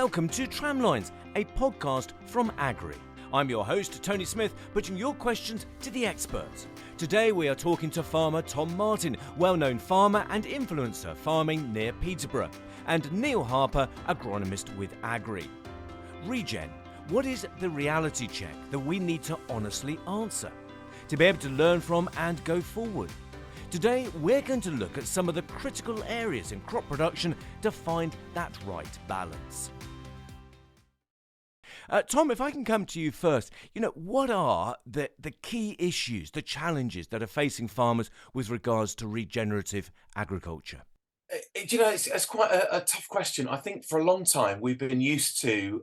Welcome to Tramlines, a podcast from Agrii. I'm your host, Tony Smith, putting your questions to the experts. Today we are talking to farmer Tom Martin, well-known farmer and influencer farming near Peterborough, and Neil Harper, agronomist with Agrii. Regen, what is the reality check that we need to honestly answer, to be able to learn from and go forward? Today we're going to look at some of the critical areas in crop production to find that right balance. Tom, if I can come to you first, what are the key issues, the challenges that are facing farmers with regards to regenerative agriculture? It's quite a tough question. I think for a long time we've been used to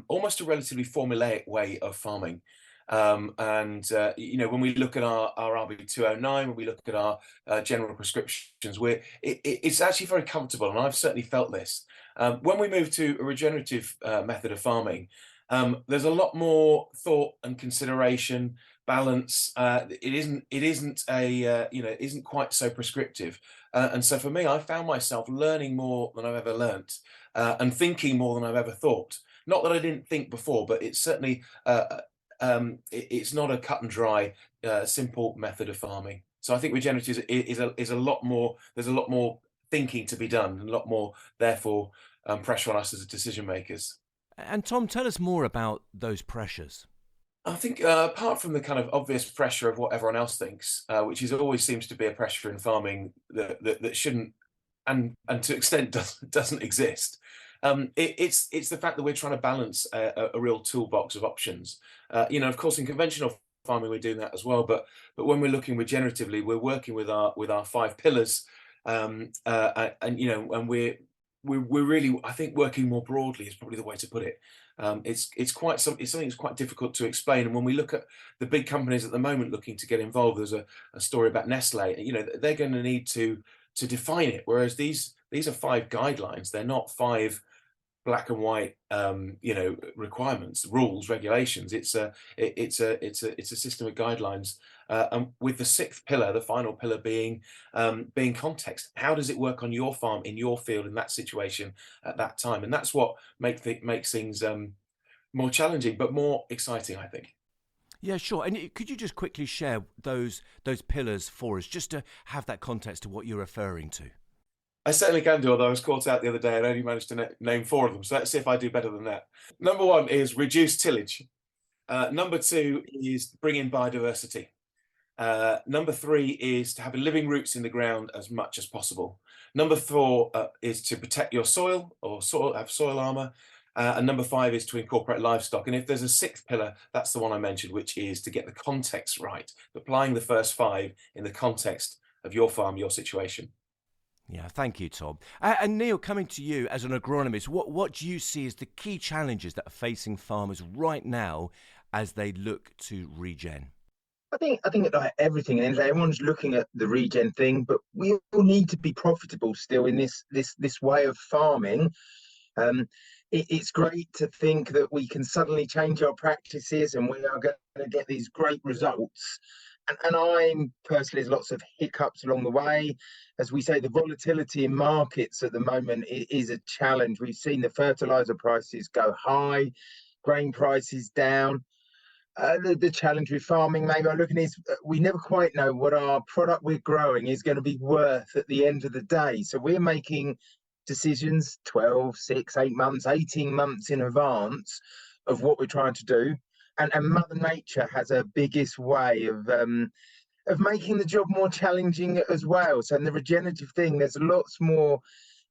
almost a relatively formulaic way of farming. When we look at our RB209, when we look at our general prescriptions, it's actually very comfortable, and I've certainly felt this. When we move to a regenerative method of farming, there's a lot more thought and consideration, balance. It isn't quite so prescriptive, and so for me, I found myself learning more than I've ever learnt, and thinking more than I've ever thought. Not that I didn't think before, but it's certainly it's not a cut and dry, simple method of farming. So I think regenerative is a lot more. There's a lot more thinking to be done, and a lot more, therefore, pressure on us as decision makers. And Tom, tell us more about those pressures. I think apart from the kind of obvious pressure of what everyone else thinks, which always seems to be a pressure in farming that shouldn't, and to an extent doesn't exist. It's the fact that we're trying to balance a real toolbox of options. Of course, in conventional farming we're doing that as well, but when we're looking regeneratively, we're working with our 5 pillars, and we're really, I think, working more broadly is probably the way to put it. It's something that's quite difficult to explain. And when we look at the big companies at the moment looking to get involved, there's a story about Nestle. They're going to need to define it, whereas these are 5 guidelines. They're not 5 black and white, requirements, rules, regulations. It's a system of guidelines, and with the 6th pillar, the final pillar being context. How does it work on your farm, in your field, in that situation at that time? And that's what makes things more challenging, but more exciting, I think. Yeah, sure. And could you just quickly share those pillars for us, just to have that context to what you're referring to? I certainly can do, although I was caught out the other day and only managed to name 4 of them. So let's see if I do better than that. Number 1 is reduce tillage. Number 2 is bring in biodiversity. Number 3 is to have living roots in the ground as much as possible. Number 4 is to protect your soil, or have soil armour. And number 5 is to incorporate livestock. And if there's a 6th pillar, that's the one I mentioned, which is to get the context right, applying the first 5 in the context of your farm, your situation. Yeah, thank you, Tom. And Neil, coming to you as an agronomist, what do you see as the key challenges that are facing farmers right now as they look to regen? I think like everything, and everyone's looking at the regen thing, but we all need to be profitable still in this way of farming. It's great to think that we can suddenly change our practices and we are going to get these great results. And I'm personally, there's lots of hiccups along the way. As we say, the volatility in markets at the moment is a challenge. We've seen the fertilizer prices go high, grain prices down. The challenge with farming, maybe I'm looking, is we never quite know what our product we're growing is going to be worth at the end of the day. So we're making decisions 12, 6, 8 months, 18 months in advance of what we're trying to do. And Mother Nature has a biggest way of making the job more challenging as well. So in the regenerative thing, there's lots more,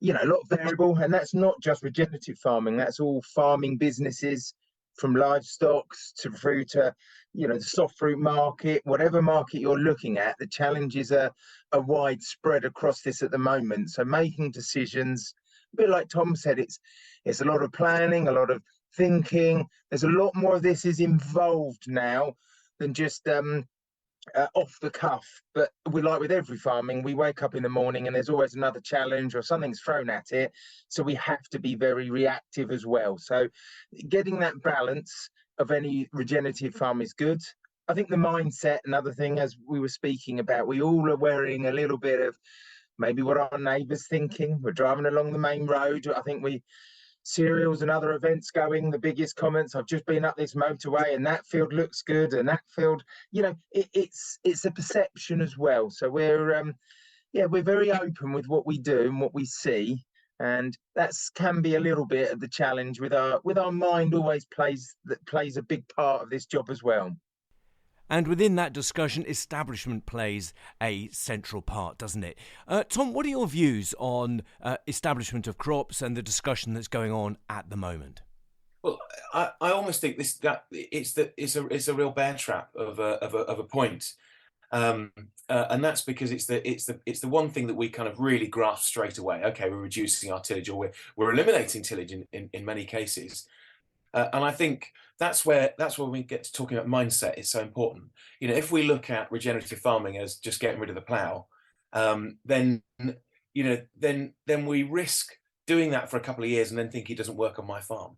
a lot of variable, and that's not just regenerative farming. That's all farming businesses, from livestock through to, the soft fruit market, whatever market you're looking at. The challenges are widespread across this at the moment. So making decisions, a bit like Tom said, it's a lot of planning, a lot of thinking. There's a lot more of this is involved now than just off the cuff. But we, like with every farming, we wake up in the morning and there's always another challenge or something's thrown at it, so we have to be very reactive as well. So getting that balance of any regenerative farm is good. I think the mindset, another thing, as we were speaking about, we all are wearing a little bit of maybe what our neighbours thinking. We're driving along the main road, I think we cereals and other events going, the biggest comments, I've just been up this motorway and that field looks good, and that field, it's a perception as well. So we're very open with what we do and what we see, and that's can be a little bit of the challenge with our mind always plays a big part of this job as well. And within that discussion, establishment plays a central part, doesn't it? Tom, what are your views on establishment of crops and the discussion that's going on at the moment? Well, I almost think it's a real bear trap of a point, and that's because it's the one thing that we kind of really grasp straight away. Okay, we're reducing our tillage, or we're eliminating tillage in many cases. And I think that's where we get to talking about mindset is so important. If we look at regenerative farming as just getting rid of the plough, then we risk doing that for a couple of years and then think it doesn't work on my farm,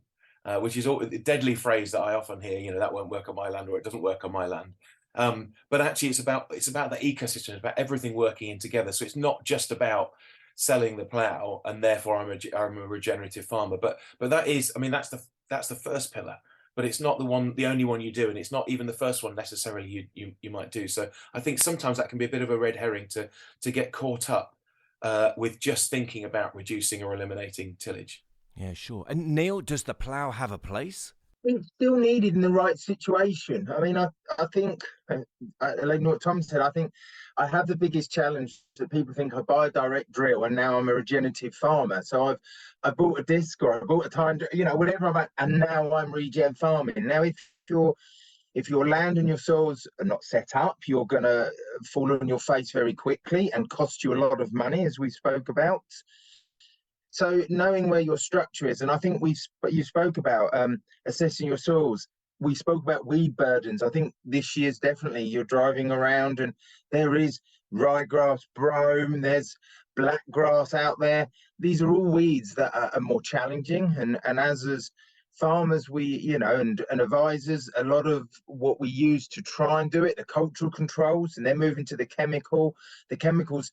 which is a deadly phrase that I often hear. That won't work on my land, or it doesn't work on my land. But actually, it's about the ecosystem, it's about everything working in together. So it's not just about selling the plough and therefore I'm a regenerative farmer. But that is, that's the first pillar, but it's not the only one you do, and it's not even the first one necessarily you might do. So I think sometimes that can be a bit of a red herring to get caught up with just thinking about reducing or eliminating tillage. Yeah, sure. And Neil, does the plough have a place? It's still needed in the right situation. I think, like what Tom said, I think I have the biggest challenge that people think I buy a direct drill and now I'm a regenerative farmer. So I bought a disc, or I bought a time, whatever I'm at, and now I'm regen farming. Now, if your land and your soils are not set up, you're going to fall on your face very quickly and cost you a lot of money, as we spoke about. So knowing where your structure is, and I think you spoke about assessing your soils. We spoke about weed burdens. I think this year's definitely, you're driving around and there is ryegrass, brome, there's black grass out there. These are all weeds that are more challenging. And as farmers, we, and advisors, a lot of what we use to try and do it, the cultural controls, and then moving to the chemicals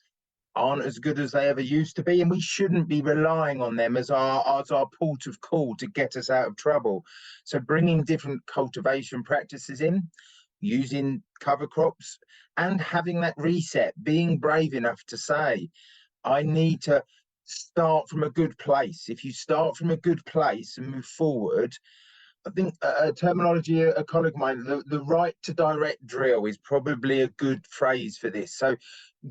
aren't as good as they ever used to be, and we shouldn't be relying on them as our port of call to get us out of trouble. So bringing different cultivation practices in, using cover crops, and having that reset, being brave enough to say, I need to start from a good place. If you start from a good place and move forward, I think a terminology, a colleague of mine, the right to direct drill is probably a good phrase for this. So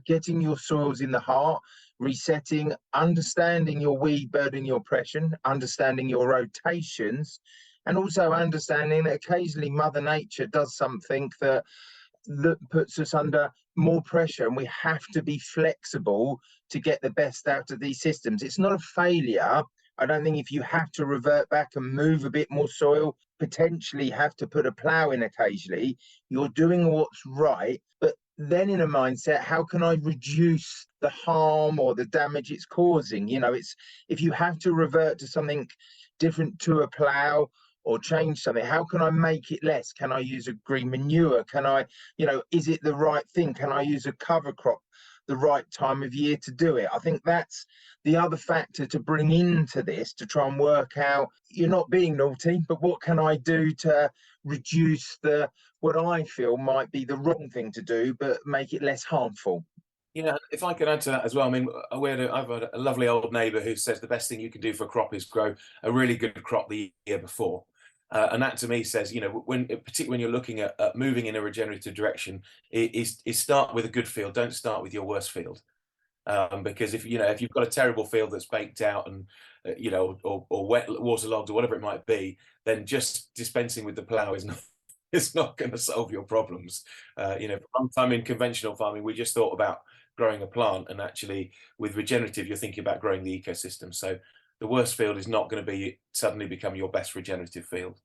getting your soils in the heart, resetting, understanding your weed burden, your oppression, understanding your rotations, and also understanding that occasionally Mother Nature does something that puts us under more pressure, and we have to be flexible to get the best out of these systems. It's not a failure. I don't think if you have to revert back and move a bit more soil, potentially have to put a plough in occasionally, you're doing what's right. But then in a mindset, how can I reduce the harm or the damage it's causing? It's if you have to revert to something different to a plough or change something, how can I make it less? Can I use a green manure? Can I, is it the right thing? Can I use a cover crop the right time of year to do it? I think that's the other factor to bring into this, to try and work out, you're not being naughty, but what can I do to reduce what I feel might be the wrong thing to do, but make it less harmful? If I can add to that as well, I've had a lovely old neighbour who says the best thing you can do for a crop is grow a really good crop the year before. And that to me says, particularly when you're looking at moving in a regenerative direction, is start with a good field. Don't start with your worst field. Because if you've got a terrible field that's baked out and or wet, waterlogged, or whatever it might be, then just dispensing with the plough is not going to solve your problems. For a long time in conventional farming, we just thought about growing a plant, and actually with regenerative, you're thinking about growing the ecosystem. So the worst field is not going to suddenly become your best regenerative field.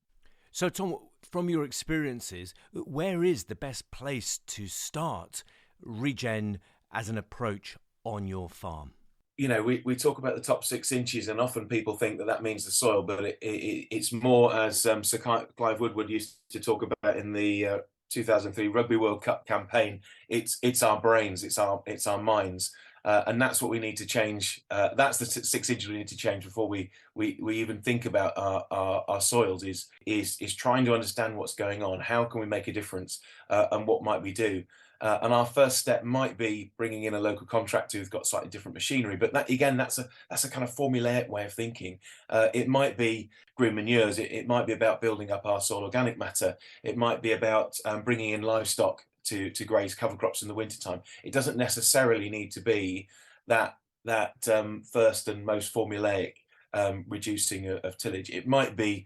So Tom, from your experiences, where is the best place to start regen as an approach on your farm? We talk about the top 6 inches, and often people think that means the soil, but it's more, as Sir Clive Woodward used to talk about in the 2003 Rugby World Cup campaign. It's our brains, it's our minds, And that's what we need to change. That's the 6 inches we need to change before we even think about our soils. Is trying to understand what's going on. How can we make a difference, and what might we do? And our first step might be bringing in a local contractor who's got slightly different machinery. But that, again, that's a kind of formulaic way of thinking. It might be green manures. It might be about building up our soil organic matter. It might be about bringing in livestock to graze cover crops in the wintertime. It doesn't necessarily need to be that first and most formulaic reducing of tillage. It might be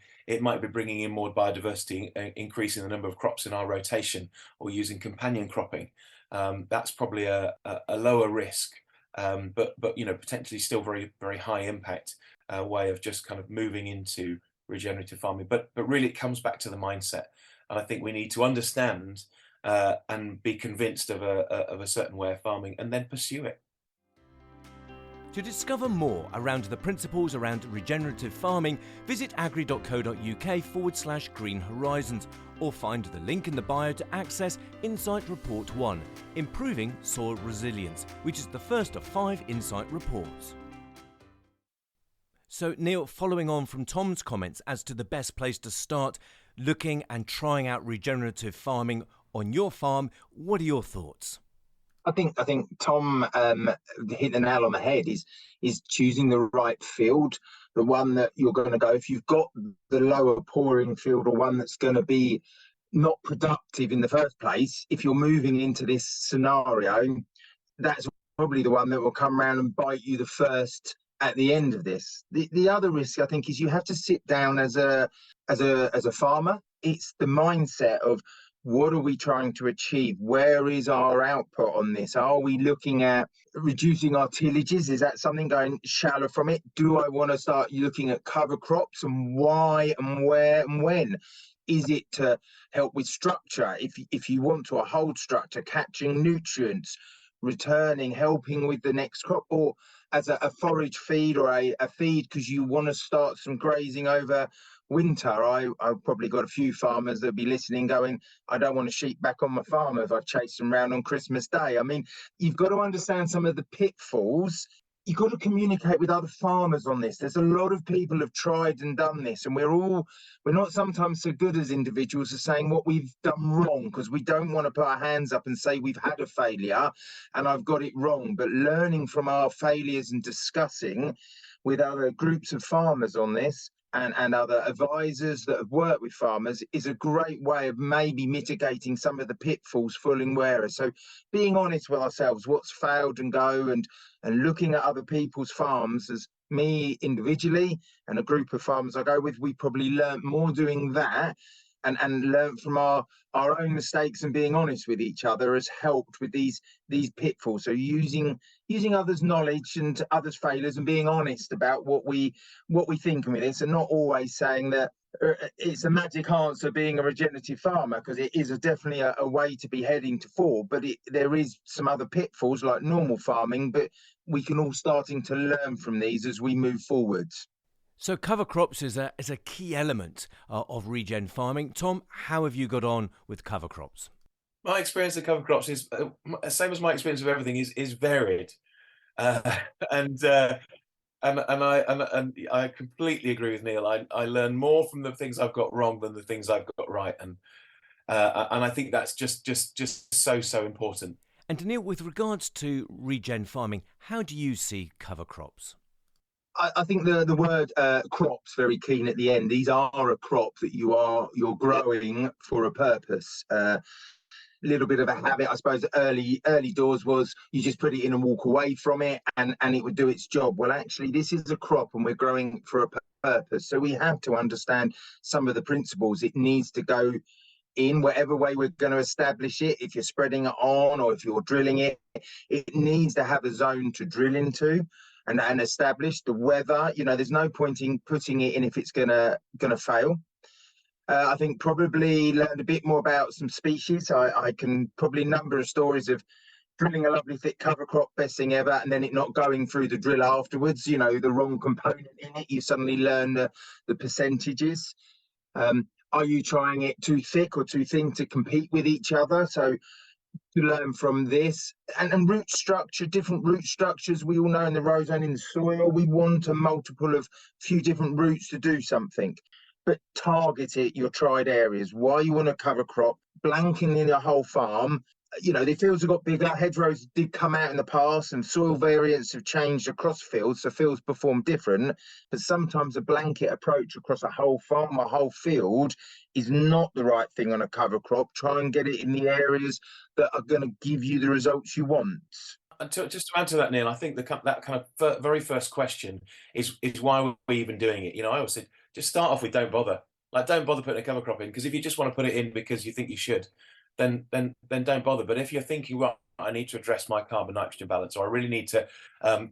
bringing in more biodiversity, increasing the number of crops in our rotation, or using companion cropping. That's probably a lower risk, but potentially still very, very high impact way of just kind of moving into regenerative farming. But really, it comes back to the mindset, and I think we need to understand and be convinced of a certain way of farming, and then pursue it. To discover more around the principles around regenerative farming, visit agrii.co.uk/Green Horizons, or find the link in the bio to access Insight Report 1, Improving Soil Resilience, which is the first of 5 Insight reports. So, Neil, following on from Tom's comments as to the best place to start looking and trying out regenerative farming on your farm, what are your thoughts? I think Tom hit the nail on the head. Is choosing the right field, the one that you're going to go. If you've got the lower pouring field, or one that's going to be not productive in the first place, if you're moving into this scenario, that's probably the one that will come around and bite you the first at the end of this. The other risk, I think, is you have to sit down as a farmer. It's the mindset of, what are we trying to achieve? Where is our output on this? Are we looking at reducing our tillages? Is that something going shallow from it? Do I want to start looking at cover crops, and why and where and when? Is it to help with structure? If you want to hold structure, catching nutrients, returning, helping with the next crop, or as a forage feed, or a feed because you want to start some grazing over winter. I've probably got a few farmers that'll be listening going, I don't want a sheep back on my farm if I've chased them around on Christmas Day. I mean, you've got to understand some of the pitfalls. You've got to communicate with other farmers on this. There's a lot of people have tried and done this, and we're not sometimes so good as individuals as saying what we've done wrong, because we don't want to put our hands up and say we've had a failure and I've got it wrong. But learning from our failures and discussing with other groups of farmers on this, and other advisors that have worked with farmers, is a great way of maybe mitigating some of the pitfalls fooling wearers. So being honest with ourselves, what's failed and go, and looking at other people's farms. As me individually and a group of farmers I go with, we probably learnt more doing that, and learn from our own mistakes, and being honest with each other has helped with these pitfalls. So using others' knowledge and others' failures, and being honest about what we think with this, and not always saying that it's a magic answer being a regenerative farmer, because it is definitely a way to be heading to fall, but there is some other pitfalls like normal farming, but we can all starting to learn from these as we move forwards. So cover crops is a key element of regen farming. Tom, how have you got on with cover crops? My experience of cover crops is same as my experience of everything, is varied, and I completely agree with Neil. I learn more from the things I've got wrong than the things I've got right, and I think that's just so important. And Neil, with regards to regen farming, how do you see cover crops? I think the word crop's very keen at the end. These are a crop that you're growing for a purpose. Little bit of a habit, I suppose. Early doors was you just put it in and walk away from it, and it would do its job. Well, actually, this is a crop, and we're growing for a purpose. So we have to understand some of the principles. It needs to go in whatever way we're going to establish it. If you're spreading it on, or if you're drilling it, it needs to have a zone to drill into and establish the weather. There's no point in putting it in if it's gonna fail. I think probably learned a bit more about some species. I can probably number of stories of drilling a lovely thick cover crop, best thing ever, and then it not going through the drill afterwards. The wrong component in it. You suddenly learn the percentages. Are you trying it too thick or too thin to compete with each other? So to learn from this. And root structure, different root structures, we all know in the rows and in the soil, we want a multiple of few different roots to do something. But target it, your tried areas. Why you want to cover crop, blanking in your whole farm. The fields have got bigger, hedgerows did come out in the past, and soil variants have changed across fields, so fields perform different. But sometimes a blanket approach across a whole farm, a whole field, is not the right thing on a cover crop. Try and get it in the areas that are going to give you the results you want. And just to add to that, Neil, I think that kind of very first question is why are we even doing it? I always say, just start off with don't bother. Like, don't bother putting a cover crop in, because if you just want to put it in because you think you should, then don't bother. But if you're thinking, right, I need to address my carbon nitrogen balance, or I really need to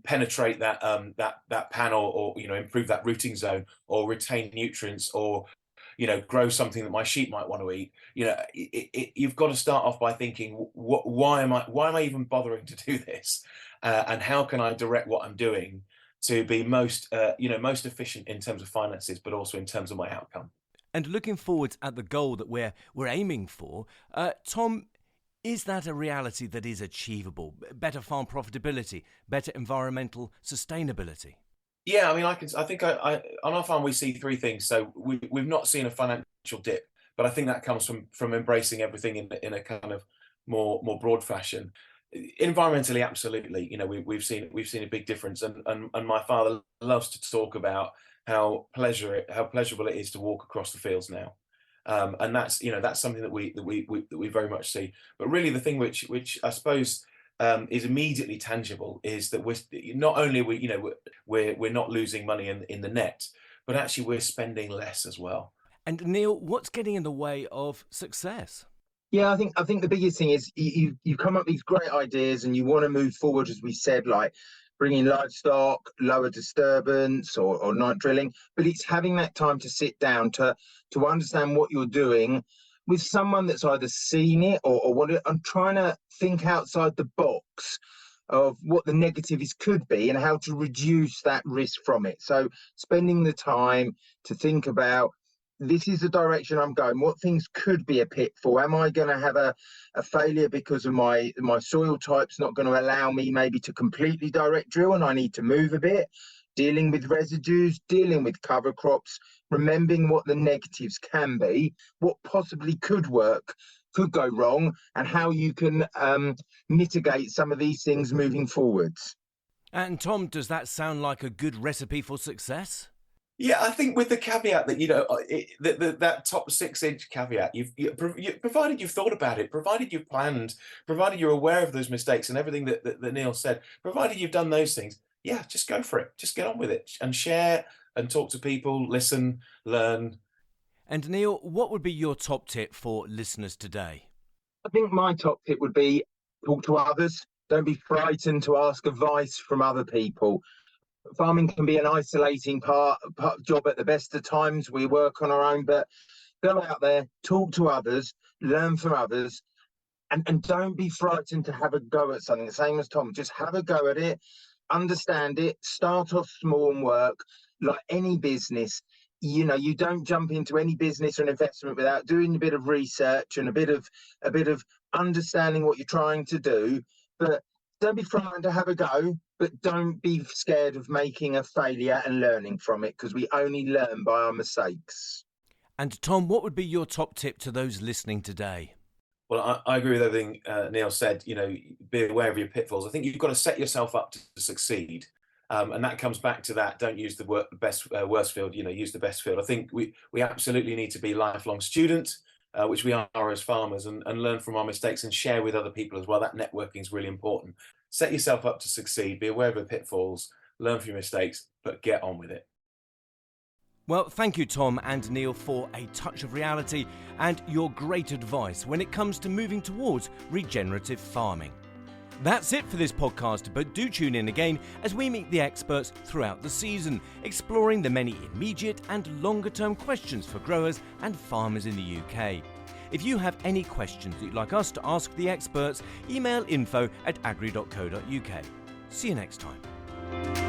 penetrate that panel, or improve that rooting zone, or retain nutrients, or grow something that my sheep might want to eat. You've got to start off by thinking, why am I even bothering to do this, and how can I direct what I'm doing to be most efficient in terms of finances, but also in terms of my outcome. And looking forward at the goal that we're aiming for, Tom, is that a reality that is achievable? Better farm profitability, better environmental sustainability? Yeah, I mean, I think on our farm we see three things. So we've not seen a financial dip, but I think that comes from embracing everything in a kind of more broad fashion. Environmentally, absolutely. We've seen a big difference, and my father loves to talk about how pleasurable it is to walk across the fields now, and that's something that we very much see. But really, the thing which I suppose is immediately tangible is that we're not losing money in the net, but actually we're spending less as well. And Neil, what's getting in the way of success? Yeah, I think the biggest thing is you come up with these great ideas and you want to move forward, as we said, like bringing livestock, lower disturbance, or night drilling. But it's having that time to sit down to understand what you're doing with someone that's either seen it or what I'm trying to think outside the box of what the negatives could be and how to reduce that risk from it. So spending the time to think about, this is the direction I'm going. What things could be a pitfall? Am I going to have a failure because of my soil type's not going to allow me maybe to completely direct drill and I need to move a bit? Dealing with residues, dealing with cover crops, remembering what the negatives can be, what possibly could work, could go wrong, and how you can mitigate some of these things moving forwards. And Tom, does that sound like a good recipe for success? Yeah, I think with the caveat that that top 6-inch caveat, provided you've thought about it, provided you've planned, provided you're aware of those mistakes and everything that Neil said, provided you've done those things, yeah, just go for it. Just get on with it and share and talk to people, listen, learn. And Neil, what would be your top tip for listeners today? I think my top tip would be talk to others. Don't be frightened to ask advice from other people. Farming can be an isolating part job at the best of times. We work on our own, but go out there, talk to others, learn from others, and don't be frightened to have a go at something. Same as Tom, just have a go at it, understand it, start off small and work. Like any business, you don't jump into any business or an investment without doing a bit of research and a bit of understanding what you're trying to do. But don't be frightened to have a go, but don't be scared of making a failure and learning from it, because we only learn by our mistakes. And Tom, what would be your top tip to those listening today? Well, I agree with everything Neil said. Be aware of your pitfalls. I think you've got to set yourself up to succeed. And that comes back to that. Don't use the worst field, use the best field. I think we absolutely need to be lifelong students, which we are as farmers, and learn from our mistakes and share with other people as well. That networking is really important. Set yourself up to succeed, be aware of the pitfalls, learn from your mistakes, but get on with it. Well, thank you, Tom and Neil, for a touch of reality and your great advice when it comes to moving towards regenerative farming. That's it for this podcast, but do tune in again as we meet the experts throughout the season, exploring the many immediate and longer-term questions for growers and farmers in the UK. If you have any questions that you'd like us to ask the experts, email info@agrii.co.uk. See you next time.